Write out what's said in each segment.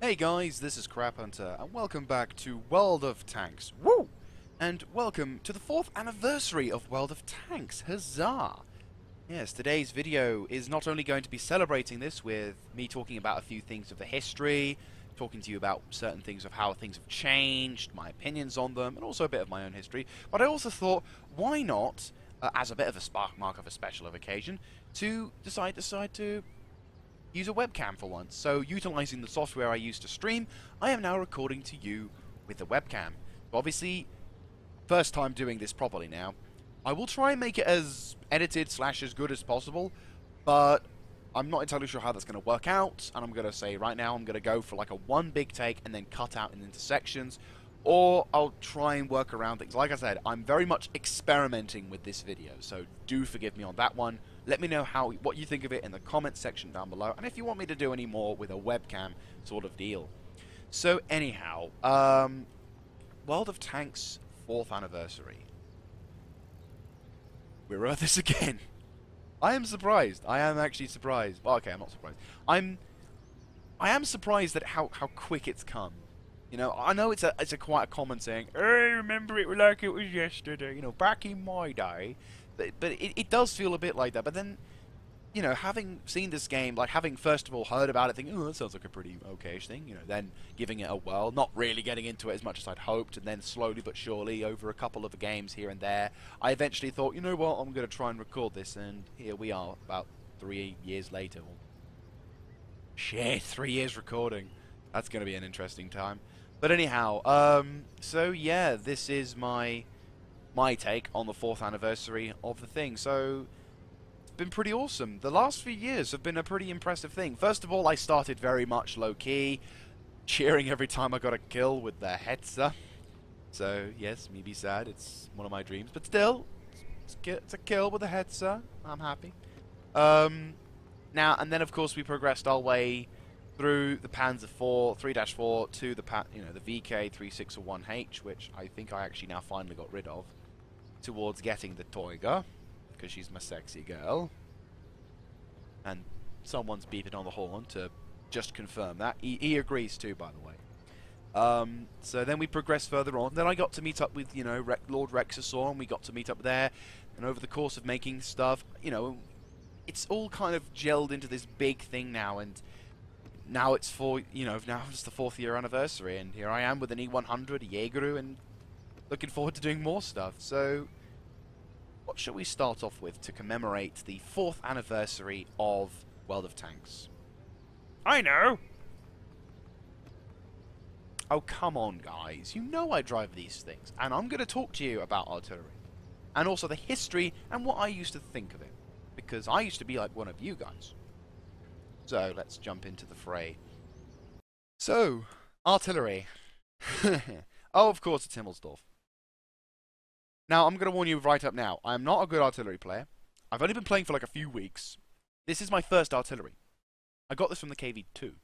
Hey guys, this is craphunter, and welcome back to World of Tanks. Woo! And welcome to the 4th anniversary of World of Tanks. Huzzah! Yes, today's video is not only going to be celebrating this with me talking about a few things of the history, talking to you about certain things of how things have changed, my opinions on them, and also a bit of my own history, but I also thought, why not, as a bit of a spark mark of a special occasion, to decide to use a webcam for once. So, utilizing the software I used to stream, I am now recording to you with the webcam. Obviously, first time doing this properly now. I will try and make it as edited / as good as possible, but I'm not entirely sure how that's going to work out, and I'm going to say right now I'm going to go for like a one big take and then cut out into sections, or I'll try and work around things. Like I said, I'm very much experimenting with this video, so do forgive me on that one. Let me know what you think of it in the comments section down below, and if you want me to do any more with a webcam sort of deal. So anyhow, World of Tanks 4th anniversary. We're at this again. I am surprised. I am actually surprised. Well, okay, I'm not surprised. I am surprised at how quick it's come. You know, I know it's a quite a common saying. I remember it like it was yesterday. You know, back in my day. But it does feel a bit like that. But then, you know, having seen this game, like having first of all heard about it, thinking, oh, that sounds like a pretty okay-ish thing. You know, then giving it a whirl, not really getting into it as much as I'd hoped, and then slowly but surely, over a couple of games here and there, I eventually thought, you know what, I'm going to try and record this, and here we are, about 3 years later. Shit, 3 years recording. That's going to be an interesting time. But anyhow, so yeah, this is my take on the 4th anniversary of the thing. So it's been pretty awesome. The last few years have been a pretty impressive thing. First of all, I started very much low-key, cheering every time I got a kill with the Hetzer. So yes, me be sad, it's one of my dreams, but still, it's a kill with the Hetzer. I'm happy. Now and then, of course, we progressed our way through the Panzer 3-4 to the the VK 361H, which I think I actually now finally got rid of, towards getting the Toiga, because she's my sexy girl. And someone's beeping on the horn to just confirm that. He agrees too, by the way. So then we progressed further on. Then I got to meet up with, you know, Lord Rexasaur, and we got to meet up there. And over the course of making stuff, you know, it's all kind of gelled into this big thing now, and now it's now it's the 4th year anniversary, and here I am with an E100, a Jaegeru, and looking forward to doing more stuff. So, what shall we start off with to commemorate the 4th anniversary of World of Tanks? I know! Oh, come on, guys. You know I drive these things, and I'm going to talk to you about artillery. And also the history and what I used to think of it. Because I used to be like one of you guys. So, let's jump into the fray. So, artillery. Oh, of course, it's Himmelsdorf. Now, I'm going to warn you right up now. I am not a good artillery player. I've only been playing for like a few weeks. This is my first artillery. I got this from the KV2.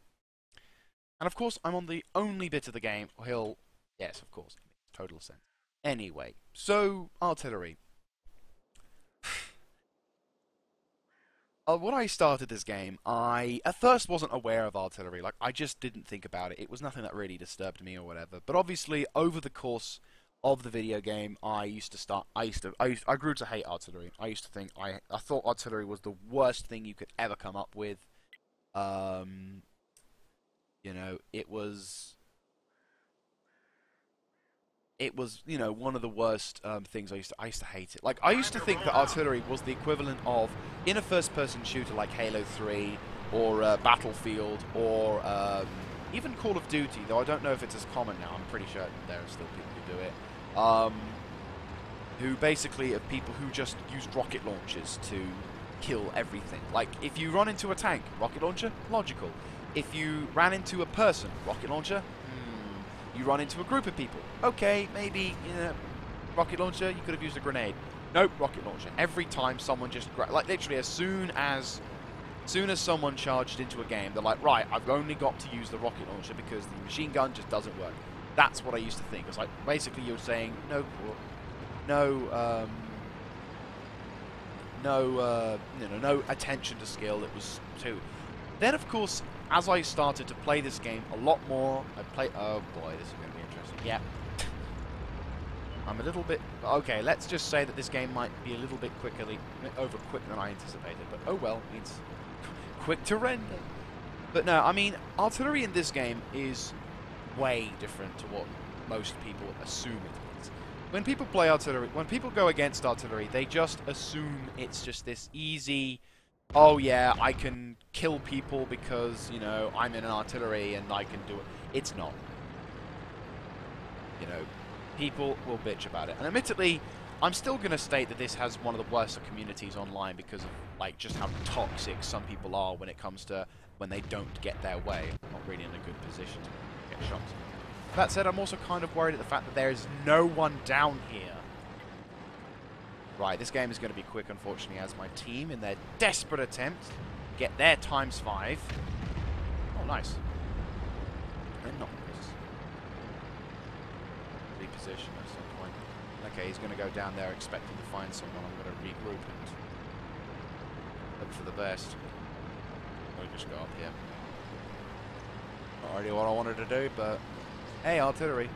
And of course, I'm on the only bit of the game. Yes, of course. It makes total sense. Anyway, so, artillery. When I started this game, I at first wasn't aware of artillery. Like, I just didn't think about it. It was nothing that really disturbed me or whatever. But obviously, over the course of the video game, I grew to hate artillery. I used to think I thought artillery was the worst thing you could ever come up with. You know, it was you know, one of the worst things. I used to hate it. Like, I used to think that artillery was the equivalent of, in a first-person shooter like Halo 3 or Battlefield or even Call of Duty, though I don't know if it's as common now. I'm pretty sure there are still people who do it. Who basically are people who just used rocket launchers to kill everything. Like, if you run into a tank, rocket launcher, logical. If you ran into a person, rocket launcher, you run into a group of people. Okay, maybe, you know, rocket launcher, you could have used a grenade. Nope, rocket launcher. Every time someone just, like, literally as soon as someone charged into a game, they're like, right, I've only got to use the rocket launcher because the machine gun just doesn't work. That's what I used to think. It's like, basically you're saying, no attention to skill. It was too. Then, of course, as I started to play this game a lot more, oh boy, this is going to be interesting. Yeah. I'm a little bit... Okay, let's just say that this game might be a little bit quick than I anticipated. But oh well, it's quick to render. But no, I mean, artillery in this game is way different to what most people assume it is. When people play artillery, when people go against artillery, they just assume it's just this easy... Oh yeah, I can kill people because, you know, I'm in an artillery and I can do it. It's not. You know, people will bitch about it. And admittedly, I'm still going to state that this has one of the worst communities online because of, like, just how toxic some people are when it comes to when they don't get their way. Not really in a good position to get shot. That said, I'm also kind of worried at the fact that there is no one down here. Right, this game is going to be quick, unfortunately, as my team, in their desperate attempt to get their ×5. Oh, nice. And not nice. Reposition at some point. Okay, he's going to go down there expecting to find someone. I'm going to regroup and look for the best. I'll just go up here. Not really what I wanted to do, but hey, artillery.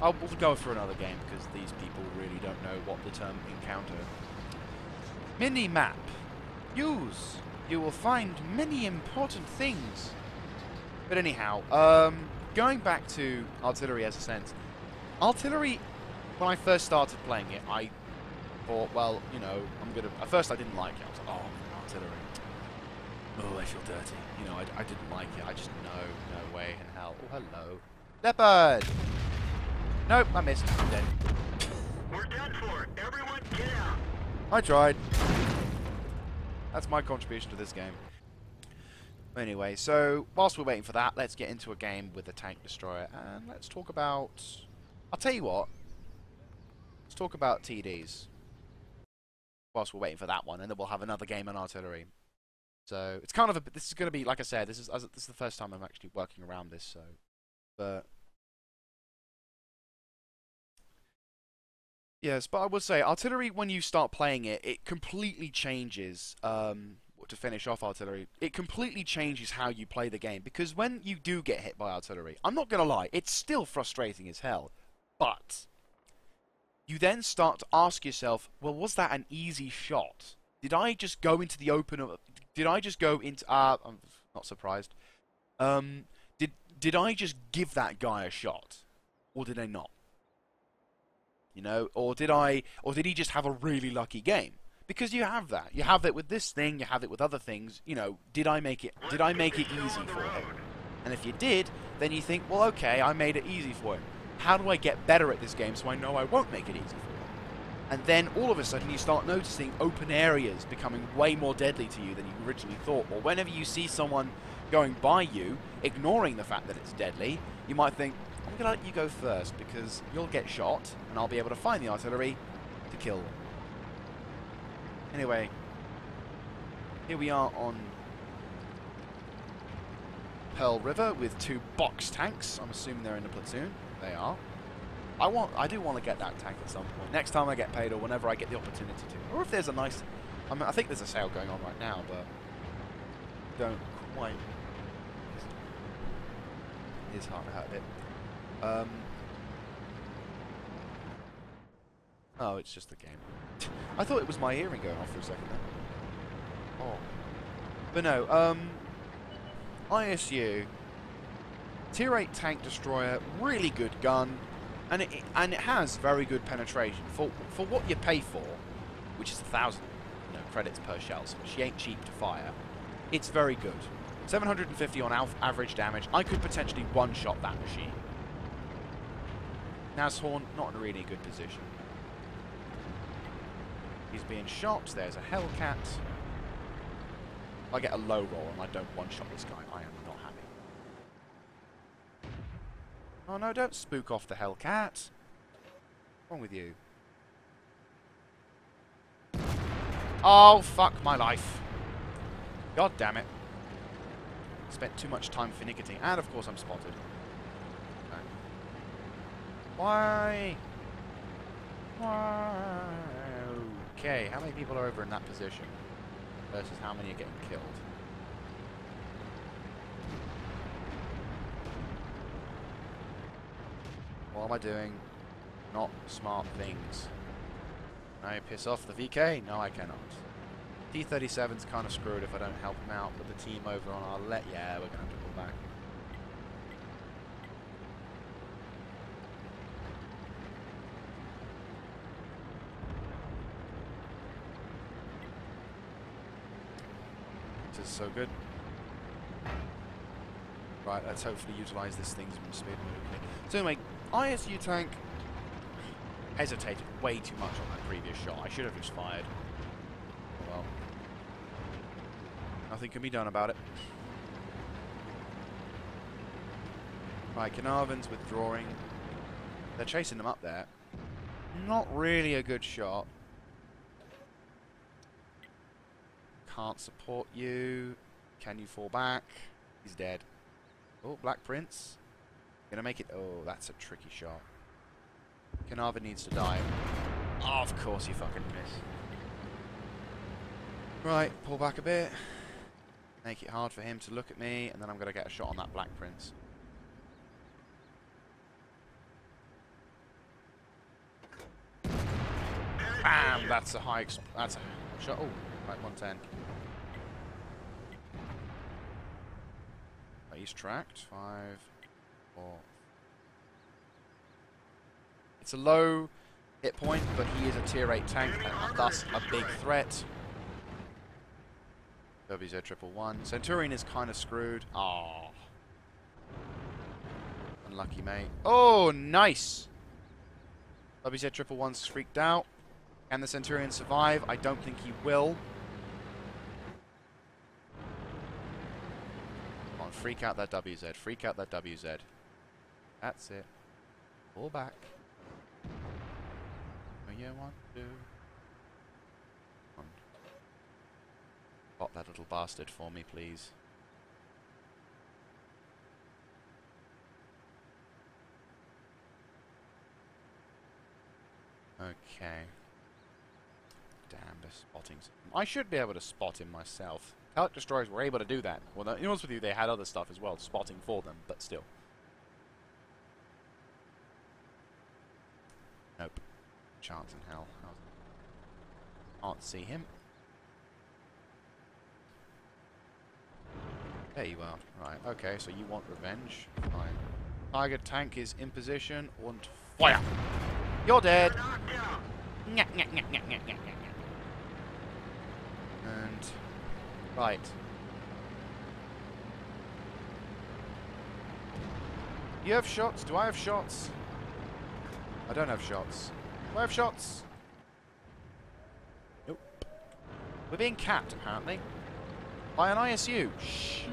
We'll go for another game because these people really don't know what the term encounter. Mini-map. Use. You will find many important things. But anyhow, going back to artillery as a sense. Artillery, when I first started playing it, I thought, well, you know, at first I didn't like it. I was like, oh, artillery. Oh, I feel dirty. You know, I didn't like it. I just, no way in hell. Oh, hello. Leopard! Nope, I missed. I'm dead. We're done for. Everyone get out. I tried. That's my contribution to this game. Anyway, so whilst we're waiting for that, let's get into a game with the tank destroyer and let's talk about... I'll tell you what. Let's talk about TDs. Whilst we're waiting for that one, and then we'll have another game on artillery. So it's kind of a... This is going to be, like I said, this is the first time I'm actually working around this, so... But... Yes, but I would say, artillery, when you start playing it, it completely changes, to finish off artillery, it completely changes how you play the game, because when you do get hit by artillery, I'm not going to lie, it's still frustrating as hell, but you then start to ask yourself, well, was that an easy shot? Did I just go into the open, did I just go into, I'm not surprised, did I just give that guy a shot, or did I not? You know, or did he just have a really lucky game? Because you have that. You have it with this thing, you have it with other things. You know, did I make it easy for him? And if you did, then you think, well, okay, I made it easy for him. How do I get better at this game so I know I won't make it easy for him? And then all of a sudden you start noticing open areas becoming way more deadly to you than you originally thought. Or whenever you see someone going by you, ignoring the fact that it's deadly, you might think, I'm going to let you go first because you'll get shot and I'll be able to find the artillery to kill them. Anyway, here we are on Pearl River with 2 box tanks. I'm assuming they're in a platoon. They are. I do want to get that tank at some point. Next time I get paid or whenever I get the opportunity to. Or if there's a nice... I mean, I think there's a sale going on right now, but don't quite... It is hard to hurt a bit. Oh, it's just the game. I thought it was my hearing going off for a second there. Oh. But no, ISU. Tier 8 tank destroyer, really good gun, and it has very good penetration. For what you pay for, which is 1,000 credits per shell, so she ain't cheap to fire, it's very good. 750 on average damage. I could potentially one-shot that machine. Nashorn, not in a really good position. He's being shot. There's a Hellcat. If I get a low roll and I don't one-shot this guy, I am not happy. Oh no, don't spook off the Hellcat. What's wrong with you? Oh, fuck my life. God damn it. Spent too much time finicking. And of course I'm spotted. Why? Why? Okay, how many people are over in that position? Versus how many are getting killed? What am I doing? Not smart things. Can I piss off the VK? No, I cannot. T-37's kind of screwed if I don't help him out, but the team over on our left, yeah, we're going to have to pull back. This is so good. Right, let's hopefully utilize this thing's speed. So anyway, ISU tank hesitated way too much on that previous shot. I should have just fired. Oh well. Nothing can be done about it. Right, Carnarvon's withdrawing. They're chasing them up there. Not really a good shot. Can't support you. Can you fall back? He's dead. Oh, Black Prince. Gonna make it. Oh, that's a tricky shot. Carnarvon needs to die. Oh, of course you fucking miss. Right, pull back a bit. Make it hard for him to look at me, and then I'm gonna get a shot on that Black Prince. Bam! That's a high. That's a shot. Oh, right, 110. He's tracked. 5, 4. It's a low hit point, but he is a tier 8 tank, and thus a big threat. WZ111. Centurion is kind of screwed. Ah, unlucky, mate. Oh, nice. WZ111's freaked out. Can the Centurion survive? I don't think he will. Come on, freak out that WZ. Freak out that WZ. That's it. Pull back. Oh, yeah, 1, 2. Come on. Spot that little bastard for me, please. Okay. Damn, they're spotting. I should be able to spot him myself. Pellet destroyers were able to do that. Well, to be honest with you, they had other stuff as well, spotting for them, but still. Nope. Chance in hell. Can't see him. There you are. Right, okay, so you want revenge. Fine. Target tank is in position and fire! You're dead! Nyah, nyah, nyah, nyah, nyah, nyah, nyah. And right. You have shots? Do I have shots? I don't have shots. Do I have shots? Nope. We're being capped, apparently. By an ISU. Shoot!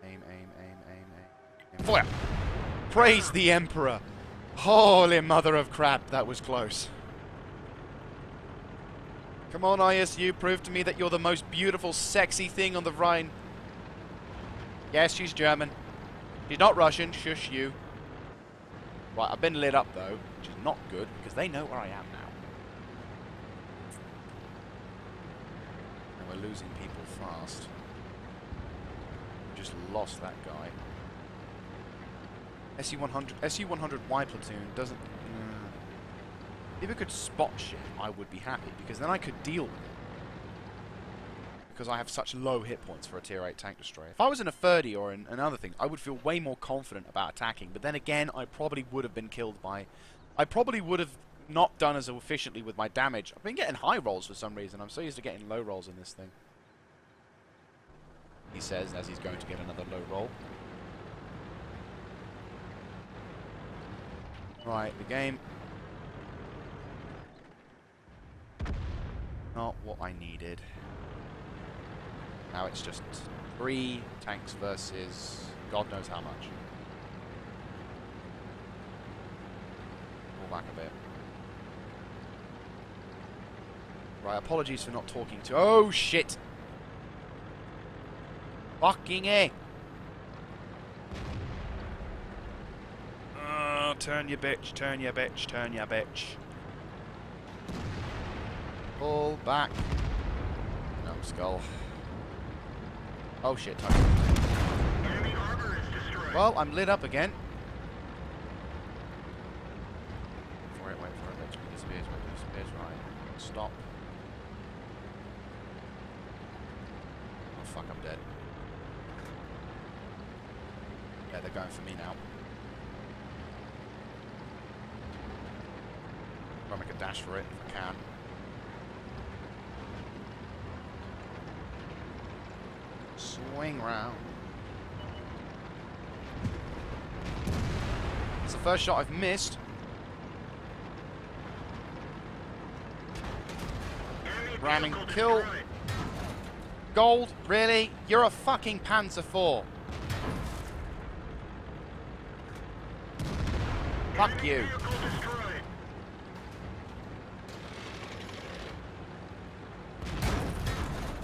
Aim, aim, aim, aim, aim. Fire! Praise the Emperor! Holy mother of crap, that was close. Come on, ISU, prove to me that you're the most beautiful, sexy thing on the Rhine. Yes, she's German. She's not Russian, shush you. Right, I've been lit up though, which is not good, because they know where I am now. And we're losing people fast. Just lost that guy. SU-100 Y platoon doesn't... If it could spot shit, I would be happy, because then I could deal with it. Because I have such low hit points for a tier 8 tank destroyer. If I was in a 30 or in another thing, I would feel way more confident about attacking, but then again, I probably would have been killed by... I probably would have not done as efficiently with my damage. I've been getting high rolls for some reason. I'm so used to getting low rolls in this thing. He says as he's going to get another low roll. Right, the game. Not what I needed. Now it's just 3 tanks versus God knows how much. Pull back a bit. Right, apologies for not talking to... Oh, shit! Fucking A! Turn your bitch, turn your bitch, turn your bitch. Pull back. No, skull. Oh shit, time. Well, I'm lit up again. Wait for it. Wait till it disappears. Right. Stop. Oh, fuck, I'm dead. Yeah, they're going for me now. I'll make a dash for it if I can. Swing round. It's the first shot I've missed. Ramming kill. Gold? Really? You're a fucking Panzer IV. Fuck you.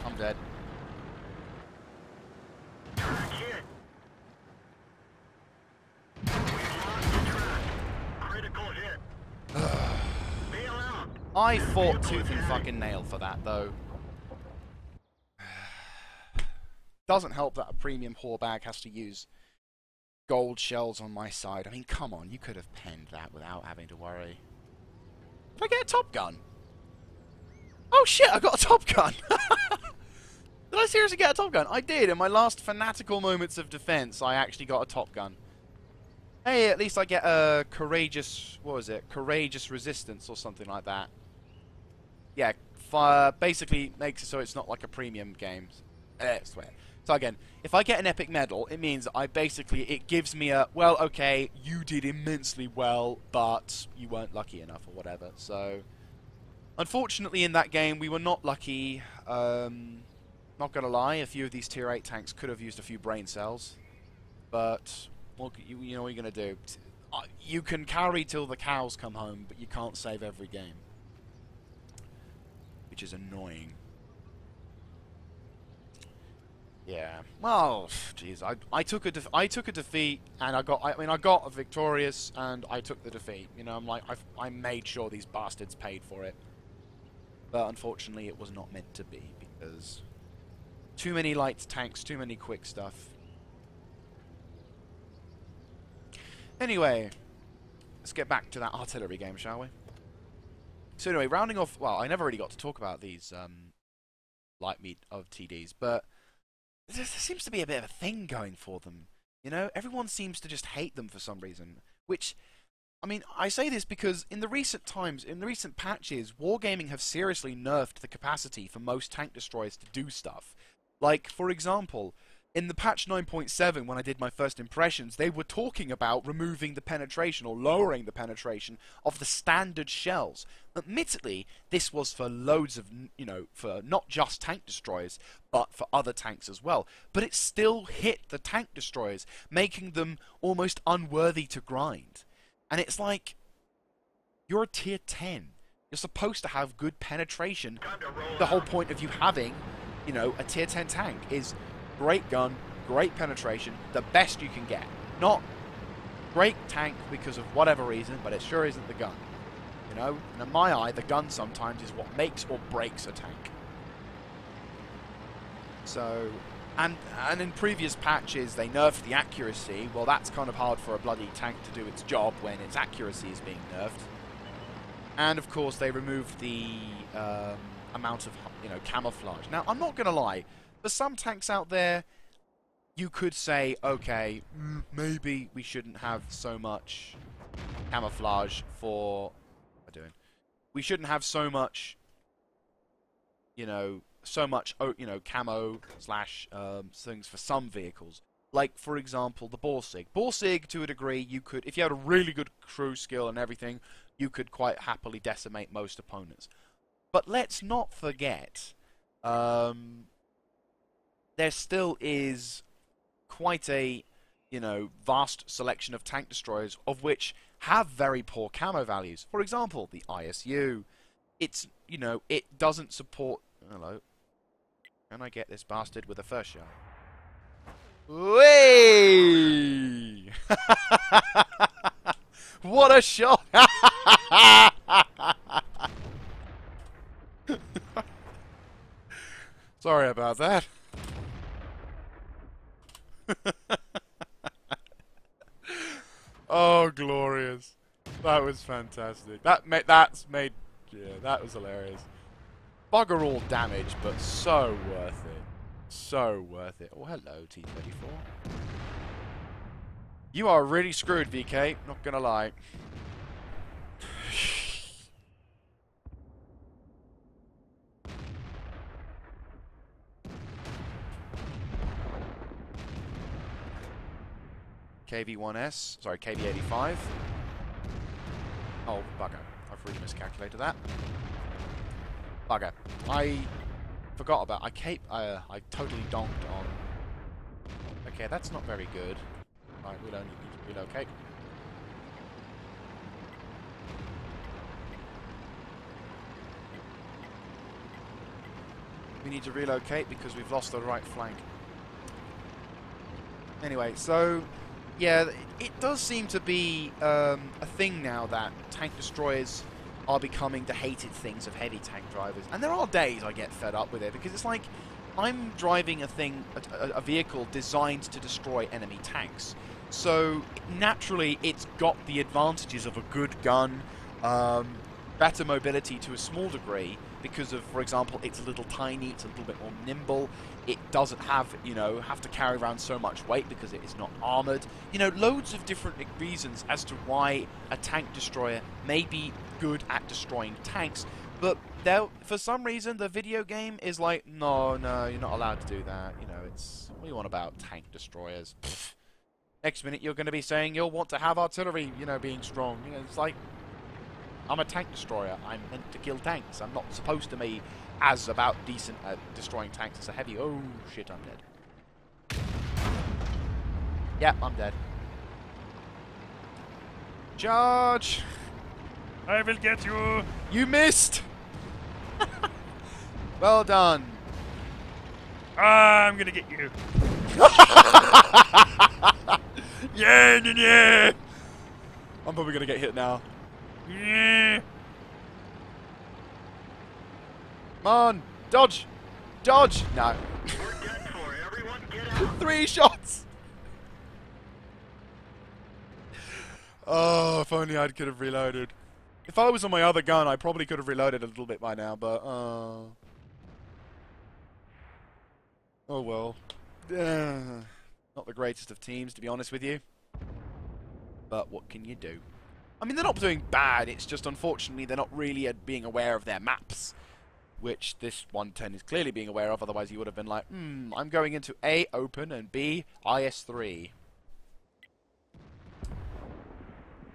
I'm dead. I fought tooth and fucking nail for that, though. Doesn't help that a premium whore bag has to use gold shells on my side. I mean, come on, you could have penned that without having to worry. Did I get a Top Gun? Oh shit, I got a Top Gun! Did I seriously get a Top Gun? I did. In my last fanatical moments of defense, I actually got a Top Gun. Hey, at least I get a courageous... what was it? Courageous resistance or something like that. Yeah, basically makes it so it's not like a premium game. Swear. So again, if I get an epic medal, it means it gives me a, well, okay, you did immensely well, but you weren't lucky enough or whatever. So, unfortunately in that game, we were not lucky. Not gonna lie, a few of these tier 8 tanks could have used a few brain cells. But, well, you know what you're gonna do. You can carry till the cows come home, but you can't save every game. Which is annoying. Yeah. Well, jeez. I took a defeat, and I got a victorious, and I took the defeat. You know, I'm like, I made sure these bastards paid for it. But unfortunately, it was not meant to be because too many light tanks, too many quick stuff. Anyway, let's get back to that artillery game, shall we? So anyway, rounding off... well, I never really got to talk about these light meat of TDs, but there seems to be a bit of a thing going for them. You know, everyone seems to just hate them for some reason. Which, I mean, I say this because in the recent times, in the recent patches, Wargaming have seriously nerfed the capacity for most tank destroyers to do stuff. Like, for example, in the patch 9.7, when I did my first impressions, they were talking about removing the penetration or lowering the penetration of the standard shells. Admittedly, this was for loads of, you know, for not just tank destroyers, but for other tanks as well. But it still hit the tank destroyers, making them almost unworthy to grind. And it's like, you're a tier 10. You're supposed to have good penetration. The whole point of you having, you know, a tier 10 tank is great gun, great penetration, the best you can get. Not great tank because of whatever reason, but it sure isn't the gun. You know, and in my eye, the gun sometimes is what makes or breaks a tank. So, and in previous patches, they nerfed the accuracy. Well, that's kind of hard for a bloody tank to do its job when its accuracy is being nerfed. And of course, they removed the amount of, you know, camouflage. Now, I'm not going to lie. For some tanks out there, you could say, okay, maybe we shouldn't have so much camouflage for... what am I doing? We shouldn't have so much, you know, camo slash things for some vehicles. Like, for example, the Borsig. Borsig, to a degree, you could, if you had a really good crew skill and everything, you could quite happily decimate most opponents. But let's not forget... there still is quite a, you know, vast selection of tank destroyers of which have very poor camo values. For example, the ISU. It's, you know, it doesn't support... hello. Can I get this bastard with a first shot? Whee! What a shot! Sorry about that. That was fantastic. That's made. Yeah, that was hilarious. Bugger all damage, but so worth it. So worth it. Oh, hello, T-34. You are really screwed, VK. Not gonna lie. KV1S. Sorry, KV85. Oh, bugger. I've really miscalculated that. Bugger. I forgot about... I totally donked on... Okay, that's not very good. Right, we'll only need to relocate. We need to relocate because we've lost the right flank. Anyway, so... Yeah, it does seem to be a thing now that tank destroyers are becoming the hated things of heavy tank drivers. And there are days I get fed up with it, because it's like, I'm driving a vehicle designed to destroy enemy tanks. So, naturally, it's got the advantages of a good gun, better mobility to a small degree, because of, for example, it's a little tiny, it's a little bit more nimble, it doesn't have, you know, have to carry around so much weight because it is not armoured. You know, loads of different reasons as to why a tank destroyer may be good at destroying tanks, but for some reason the video game is like, no, you're not allowed to do that. You know, it's, what do you want about tank destroyers? Pfft. Next minute you're going to be saying you'll want to have artillery, you know, being strong. You know, it's like, I'm a tank destroyer. I'm meant to kill tanks. I'm not supposed to be as about decent at destroying tanks as a heavy. Oh, shit, I'm dead. Yep, I'm dead. Charge! I will get you. You missed! Well done. I'm gonna get you. Yeah. I'm probably gonna get hit now. Yeah. Come on! Dodge! Dodge! No. We're done for. Everyone get out. 3 shots! Oh, if only I could have reloaded. If I was on my other gun, I probably could have reloaded a little bit by now, but, oh well. Not the greatest of teams, to be honest with you. But what can you do? I mean, they're not doing bad, it's just unfortunately they're not really being aware of their maps. Which this 110 is clearly being aware of, otherwise he would have been like, I'm going into A, open, and B, IS-3.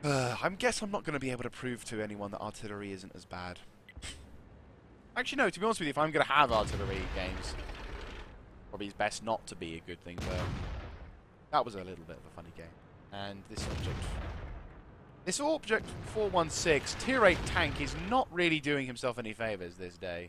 I guess I'm not going to be able to prove to anyone that artillery isn't as bad. Actually, no, to be honest with you, if I'm going to have artillery games, probably it's best not to be a good thing, but that was a little bit of a funny game. And this object 416 tier 8 tank is not really doing himself any favours this day.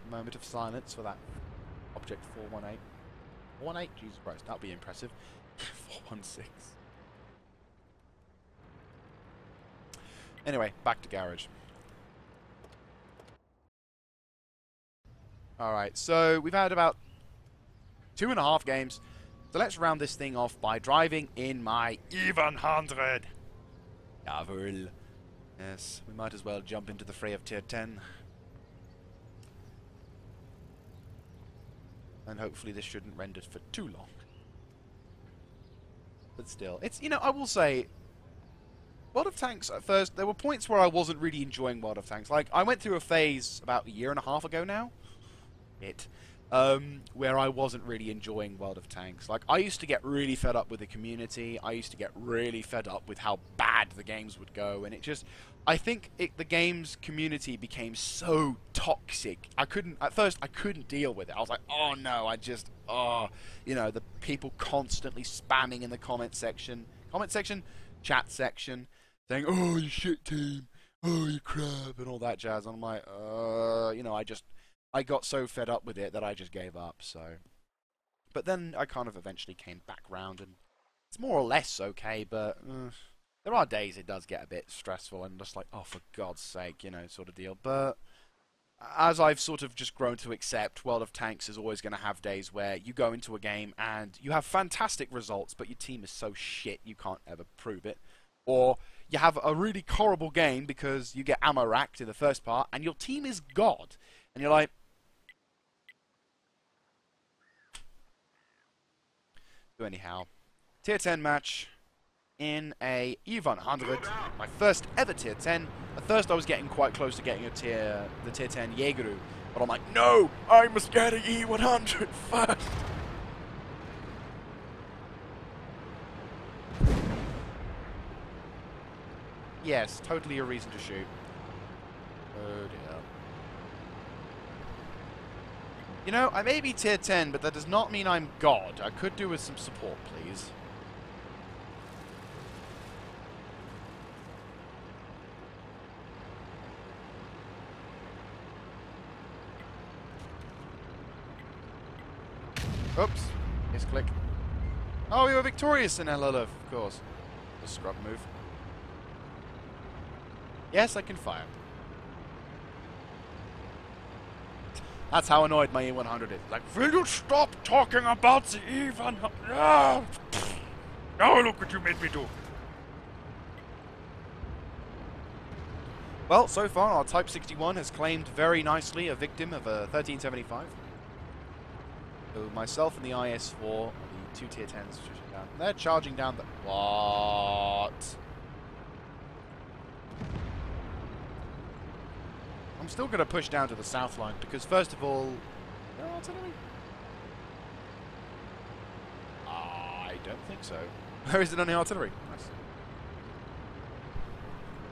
Moment of silence for that object 418. 418? Jesus Christ, that'll be impressive. 416. Anyway, back to garage. Alright, so we've had about 2.5 games. So let's round this thing off by driving in my 100. Jawohl. Yes, we might as well jump into the fray of tier 10. And hopefully this shouldn't render for too long. But still, it's, you know, I will say, World of Tanks at first, there were points where I wasn't really enjoying World of Tanks. Like, I went through a phase about 1.5 years ago now. Where I wasn't really enjoying World of Tanks. Like, I used to get really fed up with the community. I used to get really fed up with how bad the games would go, and it just, I think the game's community became so toxic. At first I couldn't deal with it. I was like, oh no, you know, the people constantly spamming in the comment section, chat section, saying, oh, you shit team, oh, you crap, and all that jazz. And I'm like, you know, I got so fed up with it that I just gave up, so. But then I kind of eventually came back round, and it's more or less okay, but there are days it does get a bit stressful and just like, oh, for God's sake, you know, sort of deal. But as I've sort of just grown to accept, World of Tanks is always going to have days where you go into a game and you have fantastic results, but your team is so shit you can't ever prove it. Or you have a really horrible game because you get ammo racked in the first part and your team is God. And you're like... So anyhow, Tier 10 match in a E100, my first ever Tier 10. At first I was getting quite close to getting the Tier 10 Jägeru, but I'm like, no, I must get an E100 first. Yes, totally a reason to shoot. Oh dear. You know, I may be Tier 10, but that does not mean I'm God. I could do with some support, please. Oops. Misclick. Oh, we were victorious in LLF, of course. The scrub move. Yes, I can fire. That's how annoyed my E100 is. Like, will you stop talking about the E100? Now look what you made me do. Well, so far our Type 61 has claimed very nicely a victim of a 1375. So myself and the IS-4 are the two Tier 10s shooting down. They're charging down the... What? I'm still going to push down to the south line because, first of all, no artillery? I don't think so. There isn't any artillery. Nice.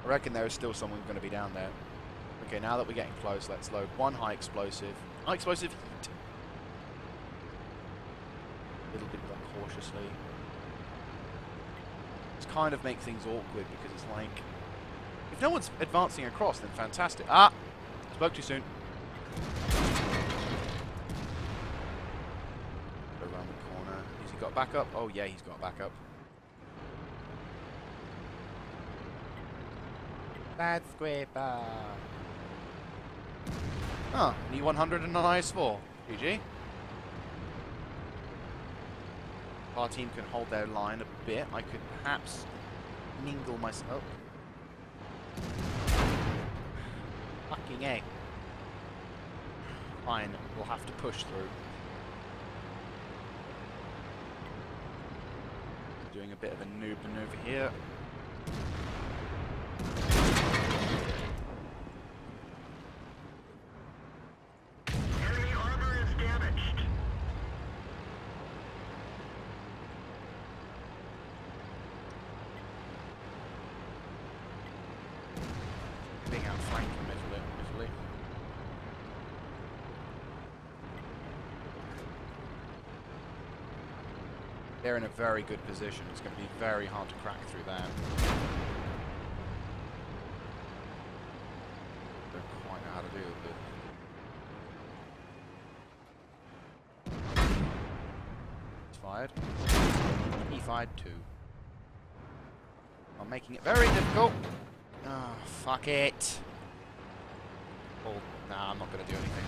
I reckon there is still someone going to be down there. Okay, now that we're getting close, let's load one high explosive. High explosive heat. A little bit more cautiously. It's kind of make things awkward because it's like, if no one's advancing across, then fantastic. Ah! Spoke too soon. Go around the corner. Has he got backup? Oh yeah, he's got backup. Bad scraper. Ah, an E100 and an IS-4. GG. Our team can hold their line a bit. I could perhaps mingle myself. Fucking A. Fine, we'll have to push through. Doing a bit of a noob maneuver here. Enemy armor is damaged. Being outflanked admittedly. They're in a very good position. It's going to be very hard to crack through that. Don't quite know how to do it, but... It's fired. He fired too. I'm making it very difficult. Oh, fuck it. Well, nah, I'm not going to do anything.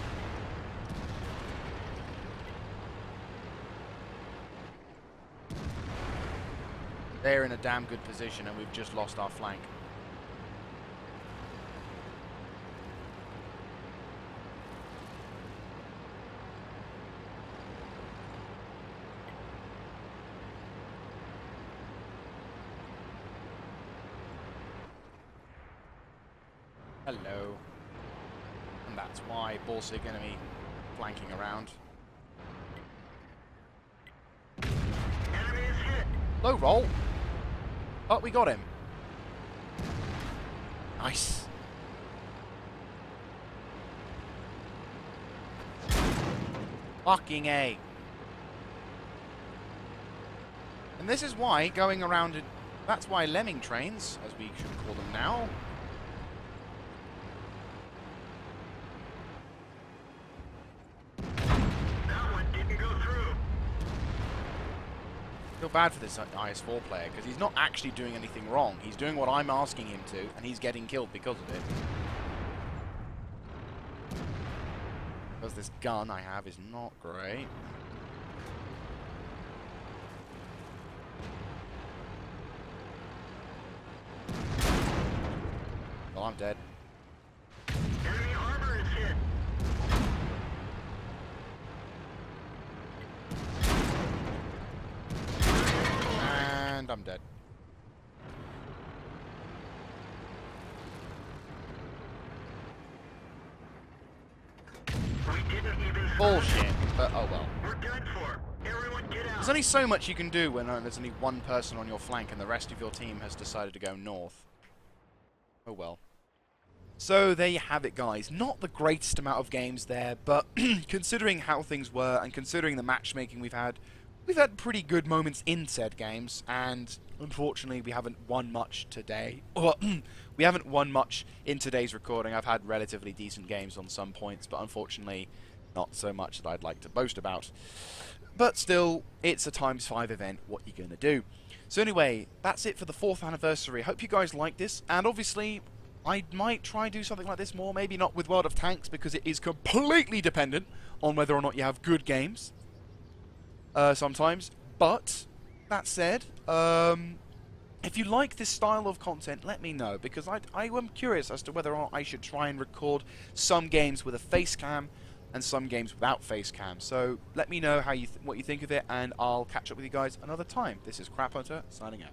They're in a damn good position and we've just lost our flank. Hello. And that's why Borsig enemy flanking around. Enemy is hit. Low roll. But we got him. Nice. Fucking A. And this is why going around it, that's why lemming trains, as we should call them now, That one didn't go through. I feel bad for this IS-4 player because he's not actually doing anything wrong. He's doing what I'm asking him to, and he's getting killed because of it. because this gun I have is not great. Well, I'm dead. Enemy armor is hit. And I'm dead. We didn't even start. Bullshit, but oh well. We're done for. Everyone get out. There's only so much you can do when there's only one person on your flank and the rest of your team has decided to go north. Oh well. So there you have it, guys. Not the greatest amount of games there, but considering how things were and considering the matchmaking we've had pretty good moments in said games, and unfortunately we haven't won much today. Well, we haven't won much in today's recording. I've had relatively decent games on some points, but unfortunately not so much that I'd like to boast about. But still, it's a ×5 event. What you gonna do? So anyway, that's it for the 4th anniversary. Hope you guys like this, and obviously I might try and do something like this more. Maybe not with World of Tanks, because it is completely dependent on whether or not you have good games sometimes. But that said, if you like this style of content, let me know, because I am curious as to whether or not I should try and record some games with a face cam and some games without face cam. So let me know how what you think of it, and I'll catch up with you guys another time. This is craphunter signing out.